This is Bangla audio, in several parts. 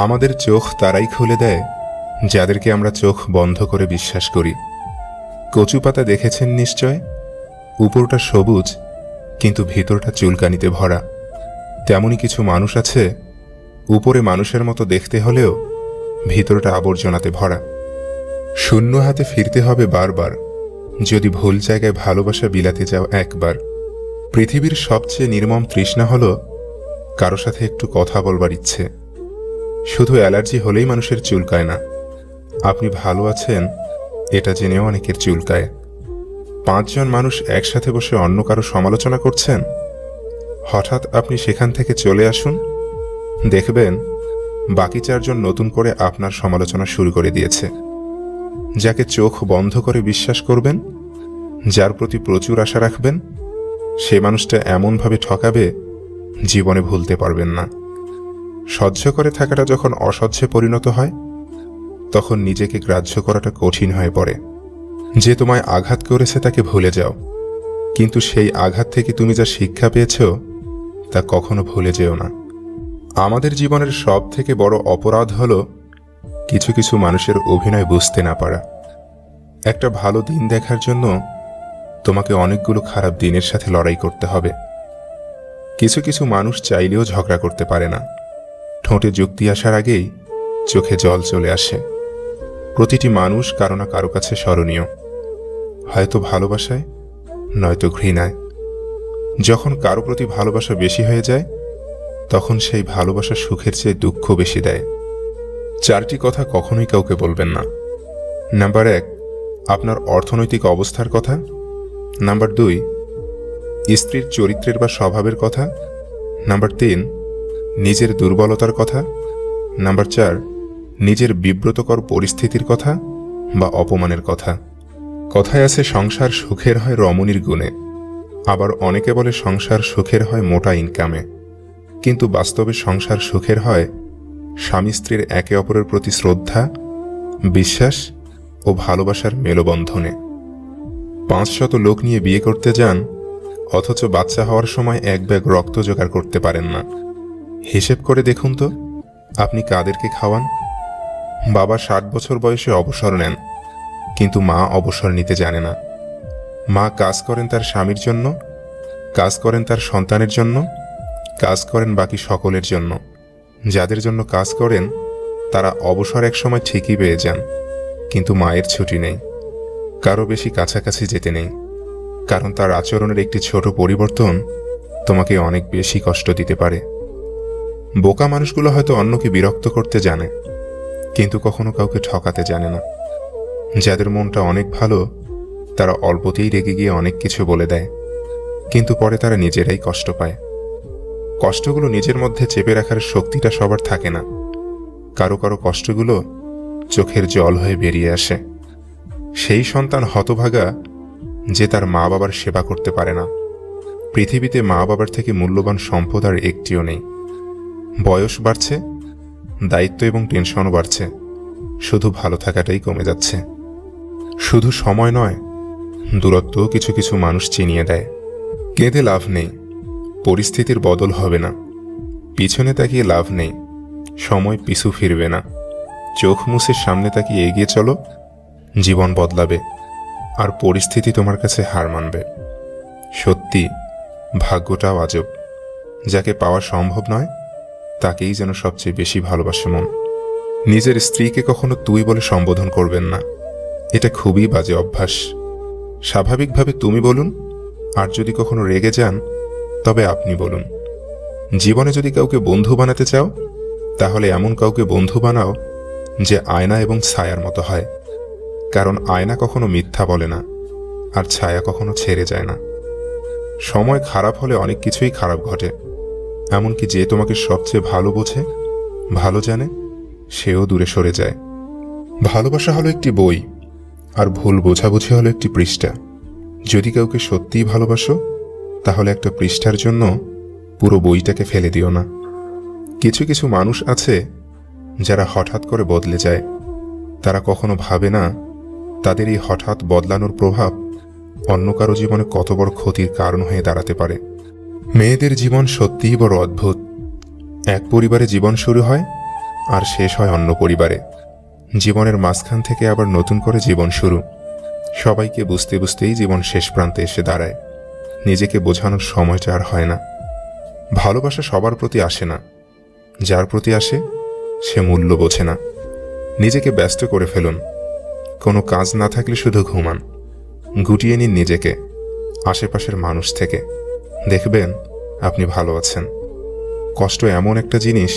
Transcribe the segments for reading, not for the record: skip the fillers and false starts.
আমাদের চোখ তারাই খুলে দেয় যাদেরকে আমরা চোখ বন্ধ করে বিশ্বাস করি। কচু পাতা দেখেছেন নিশ্চয়, উপরটা সবুজ কিন্তু ভিতরটা চুলকানিতে ভরা। তেমনই কিছু মানুষ আছে, উপরে মানুষের মতো দেখতে হলেও ভিতরটা আবর্জনাতে ভরা। শূন্য হাতে ফিরতে হবে বারবার যদি ভুল জায়গায় ভালোবাসা বিলাতে যাও একবার। পৃথিবীর সবচেয়ে নির্মম তৃষ্ণা হলো কারো সাথে একটু কথা বলবার ইচ্ছে। শুধু অ্যালার্জি হলেই মানুষের চুলকায় না, আপনি ভালো আছেন এটা জেনেও অনেকের চুলকায়। 5 জন মানুষ একসাথে বসে অন্য কারো সমালোচনা করছেন, হঠাৎ আপনি সেখান থেকে চলে আসুন, দেখবেন বাকি 4 জন নতুন করে আপনার সমালোচনা শুরু করে দিয়েছে। যাকে চোখ বন্ধ করে বিশ্বাস করবেন, যার প্রতি প্রচুর আশা রাখবেন, সে মানুষটা এমনভাবে ঠকাবে জীবনে ভুলতে পারবেন না। সহ্য করে থাকাটা যখন অসহ্যে পরিণত হয়, তখন নিজেকে গ্রাহ্য করাটা কঠিন হয়ে পড়ে। যে তোমায় আঘাত করেছে তাকে ভুলে যাও, কিন্তু সেই আঘাত থেকে তুমি যা শিক্ষা পেয়েছ তা কখনো ভুলে যেও না। আমাদের জীবনের সব থেকে বড় অপরাধ হলো কিছু কিছু মানুষের অভিনয় বুঝতে না পারা। একটা ভালো দিন দেখার জন্য তোমাকে অনেকগুলো খারাপ দিনের সাথে লড়াই করতে হবে। কিছু কিছু মানুষ চাইলেও ঝগড়া করতে পারে না, ঠোঁটে যুক্তি আসার আগেই চোখে জল চলে আসে। প্রতিটি মানুষ কারো না কারো কাছে স্মরণীয়, হয়তো ভালোবাসায় নয়তো ঘৃণায়। যখন কারো প্রতি ভালোবাসা বেশি হয়ে যায়, তখন সেই ভালোবাসা সুখের চেয়ে দুঃখ বেশি দেয়। 4টি কথা কখনোই কাউকে বলবেন না। নাম্বার 1, আপনার অর্থনৈতিক অবস্থার কথা। নাম্বার 2, স্ত্রীর চরিত্রের বা স্বভাবের কথা। নাম্বার 3, নিজের দুর্বলতার কথা। নাম্বার 4, নিজের বিব্রতকর পরিস্থিতির কথা বা অপমানের কথা। কথায় আছে সংসার সুখের হয় রমণীর গুণে, আবার অনেকে বলে সংসার সুখের হয় মোটা ইনকামে। কিন্তু বাস্তবে সংসার সুখের হয় স্বামী স্ত্রীর একে অপরের প্রতি শ্রদ্ধা, বিশ্বাস ও ভালোবাসার মেলবন্ধনে। 500 লোক নিয়ে বিয়ে করতে যান, অথচ বাচ্চা হওয়ার সময় 1 ব্যাগ রক্ত জোগাড় করতে পারেন না। হিসেব করে দেখুন তো, আপনি কাদেরকে খাওয়ান? বাবা 60 বছর বয়সে অবসর নেন, কিন্তু মা অবসর নিতে জানে না। মা কাজ করেন তার স্বামীর জন্য, কাজ করেন তার সন্তানের জন্য, কাজ করেন বাকি সকলের জন্য। যাদের জন্য কাজ করেন তারা অবসর একসময় ঠিকই পেয়ে যান, কিন্তু মায়ের ছুটি নেই। কারো বেশি কাছাকাছি যেতে নেই, কারণ তার আচরণের একটি ছোট পরিবর্তন তোমাকে অনেক বেশি কষ্ট দিতে পারে। বোকা মানুষগুলো হয়তো অন্যকে বিরক্ত করতে জানে, কিন্তু কখনো কাউকে ঠকাতে জানে না। যাদের মনটা অনেক ভালো তারা অল্পতেই রেগে গিয়ে অনেক কিছু বলে দেয়, কিন্তু পরে তারা নিজেরাই কষ্ট পায়। কষ্টগুলো নিজের মধ্যে চেপে রাখার শক্তিটা সবার থাকে না। কারো কারো কষ্টগুলো চোখের জল হয়ে বেরিয়ে আসে। সেই সন্তান হতভাগা যে তার মা বাবার সেবা করতে পারে না। পৃথিবীতে মা বাবার থেকে মূল্যবান সম্পদ আর একটিও নেই। বয়স বাড়ছে, দায়িত্ব এবং টেনশনও বাড়ছে, শুধু ভালো থাকাটাই কমে যাচ্ছে। শুধু সময় নয়, দূরত্বও কিছু কিছু মানুষ চিনিয়ে দেয়। কেঁদে লাভ নেই, পরিস্থিতির বদল হবে না। পিছনে তাকিয়ে লাভ নেই, সময় পিছু ফিরবে না। চোখ মুছে সামনে তাকিয়ে এগিয়ে চলো, জীবন বদলাবে আর পরিস্থিতি তোমার কাছে হার মানবে। সত্যি ভাগ্যটাও আজব, যাকে পাওয়া সম্ভব নয় তাকেই যেন সবচেয়ে বেশি ভালোবাসে মন। নিজের স্ত্রীকে কখনো তুই বলে সম্বোধন করবেন না, এটা খুবই বাজে অভ্যাস। স্বাভাবিকভাবে তুমি বলুন, আর যদি কখনো রেগে যান তবে আপনি বলুন। জীবনে যদি কাউকে বন্ধু বানাতে চাও, তাহলে এমন কাউকে বন্ধু বানাও যে আয়না এবং ছায়ার মতো হয়, কারণ আয়না কখনো মিথ্যা বলে না, আর ছায়া কখনো ছেড়ে যায় না। সময় খারাপ হলে অনেক কিছুই খারাপ ঘটে, এমনকি যে তোমাকে সবচেয়ে ভালো বোঝে, ভালো জানে, সেও দূরে সরে যায়। ভালোবাসা হলো একটি বই, আর ভুল বোঝাবুঝি হলো একটি পৃষ্ঠা। যদি কাউকে সত্যিই ভালোবাসো, তাহলে একটা পৃষ্ঠার জন্য পুরো বইটাকে ফেলে দিও না। কিছু কিছু মানুষ আছে যারা হঠাৎ করে বদলে যায়, তারা কখনো ভাবে না তাদের এই হঠাৎ বদলানোর প্রভাব অন্য কারো জীবনে কত বড় ক্ষতির কারণ হয়ে দাঁড়াতে পারে। মেয়েদের জীবন সত্যিই বড় অদ্ভুত। এক পরিবারে জীবন শুরু হয়, আর শেষ হয় অন্য পরিবারে। জীবনের মাঝখান থেকে আবার নতুন করে জীবন শুরু। সবাইকে বুঝতে বুঝতেই জীবন শেষ প্রান্তে এসে দাঁড়ায়। নিজেকে বোঝানোর সময়টা আর হয় না। ভালোবাসা সবার প্রতি আসে না, যার প্রতি আসে সে মূল্য বোঝে না। নিজেকে ব্যস্ত করে ফেলুন। কোনো কাজ না থাকলে শুধু ঘুমান। গুটিয়ে নিন নিজেকে আশেপাশের মানুষ থেকে, দেখবেন আপনি ভালো আছেন। কষ্ট এমন একটা জিনিস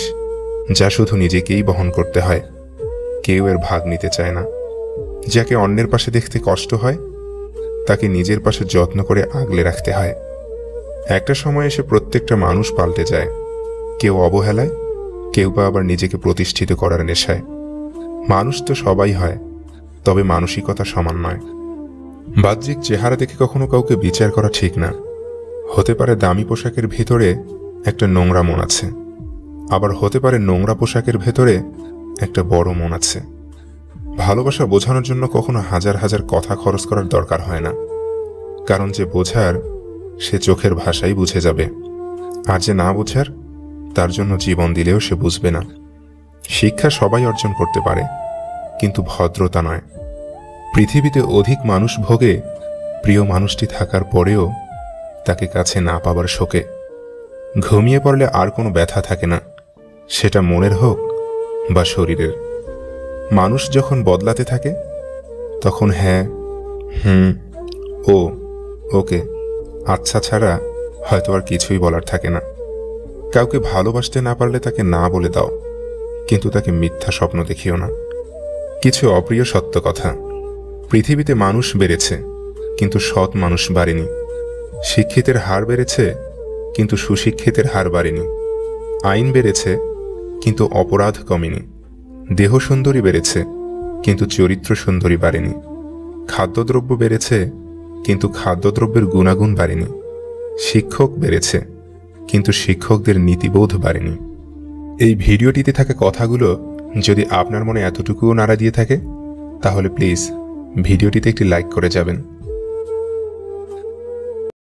যা শুধু নিজেকেই বহন করতে হয়, কেউ এর ভাগ নিতে চায় না। যাকে অন্যের পাশে দেখতে কষ্ট হয় তাকে নিজের পাশে যত্ন করে আগলে রাখতে হয়। একটা সময় এসে প্রত্যেকটা মানুষ পাল্টে যায়, কেউ অবহেলায়, কেউ বা আবার নিজেকে প্রতিষ্ঠিত করার নেশায়। মানুষ তো সবাই হয়, তবে মানসিকতা সমান নয়। বাহ্যিক চেহারা দেখে কখনো কাউকে বিচার করা ঠিক না। হতে পারে দামি পোশাকের ভিতরে একটা নোংরা মন আছে, আবার হতে পারে নোংরা পোশাকের ভেতরে একটা বড় মন আছে। ভালোবাসা বোঝানোর জন্য কখনো হাজার হাজার কথা খরচ করার দরকার হয় না, কারণ যে বোঝার সে চোখের ভাষাই বুঝে যাবে, আর যে না বোঝার তার জন্য জীবন দিলেও সে বুঝবে না। শিক্ষা সবাই অর্জন করতে পারে, কিন্তু ভদ্রতা নয়। পৃথিবীতে অধিক মানুষ ভোগে প্রিয় মানুষটি থাকার পরেও তাকে কাছে না পাবার শোকে। ঘুমিয়ে পড়লে আর কোনো ব্যথা থাকে না, সেটা মনের হোক বা শরীরের। মানুষ যখন বদলাতে থাকে তখন হ্যাঁ, ও, ওকে, আচ্ছা ছাড়া হয়তো আর কিছুই বলার থাকে না। কাউকে ভালোবাসতে না পারলে তাকে না বলে দাও, কিন্তু তাকে মিথ্যা স্বপ্ন দেখিও না। কিছু অপ্রিয় সত্য কথা, পৃথিবীতে মানুষ বেড়েছে কিন্তু সৎ মানুষ বাড়েনি। শিক্ষিতের হার বেড়েছে কিন্তু সুশিক্ষিতের হার বাড়েনি। আইন বেড়েছে কিন্তু অপরাধ কমেনি। দেহ সুন্দরী বেড়েছে কিন্তু চরিত্র সুন্দরী বাড়েনি। খাদ্যদ্রব্য বেড়েছে কিন্তু খাদ্যদ্রব্যের গুণাগুণ বাড়েনি। শিক্ষক বেড়েছে কিন্তু শিক্ষকদের নীতিবোধ বাড়েনি। এই ভিডিওটিতে থাকা কথাগুলো যদি আপনার মনে এতটুকুও নাড়া দিয়ে থাকে, তাহলে প্লিজ ভিডিওটিতে একটি লাইক করে যাবেন।